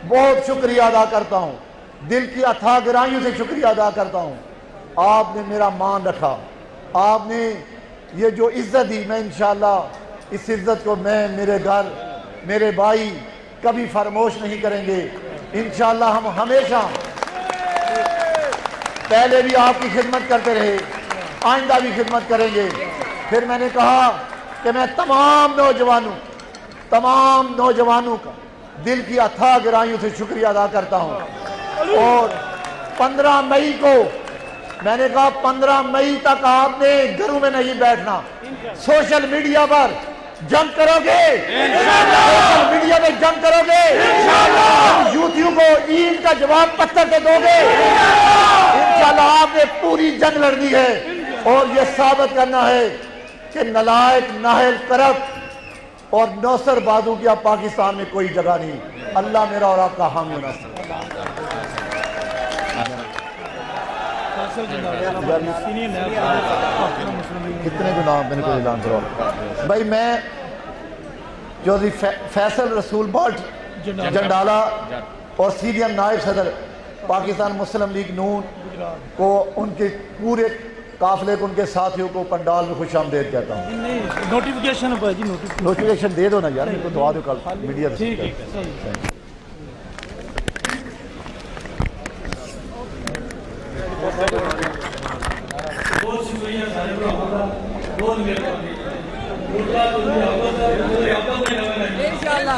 بہت شکریہ ادا کرتا ہوں. دل کی اتھاہ گہرائیوں سے شکریہ ادا کرتا ہوں. آپ نے میرا مان رکھا, آپ نے یہ جو عزت دی, میں انشاءاللہ اس عزت کو میں میرے گھر میرے بھائی کبھی فراموش نہیں کریں گے. انشاءاللہ ہم ہمیشہ پہلے بھی آپ کی خدمت کرتے رہے, آئندہ بھی خدمت کریں گے. پھر میں نے کہا کہ میں تمام نوجوانوں کا دل کی اتھاہ گہرائیوں سے شکریہ ادا کرتا ہوں. اور 15 مئی کو میں نے کہا 15 مئی تک آپ نے گھروں میں نہیں بیٹھنا, سوشل میڈیا پر جنگ کرو گے, سوشل میڈیا میں جنگ کرو گے, یوتھیوں کو عید کا جواب پتھر سے دو گے. انشاءاللہ آپ نے پوری جنگ لڑنی ہے اور یہ ثابت کرنا ہے کہ نالائق, نااہل, کرپٹ اور نوسر بازوں کی اب پاکستان میں کوئی جگہ نہیں. اللہ میرا اور آپ کا حامی و ناصر. کتنے گناہ میں نے کوئی اعلان کرو بھائی. میں چودھری فیصل رسول بٹ جنڈالا اور سینئر نائب صدر پاکستان مسلم لیگ نون کو ان کے پورے قافلے کو ان کے ساتھیوں کو پنڈال میں خوش آمدید کہتا ہوں. نوٹیفیکیشن دے دو نا یار, ان کو دعا دو کل میڈیا سے. بہت شکریہ انشاءاللہ.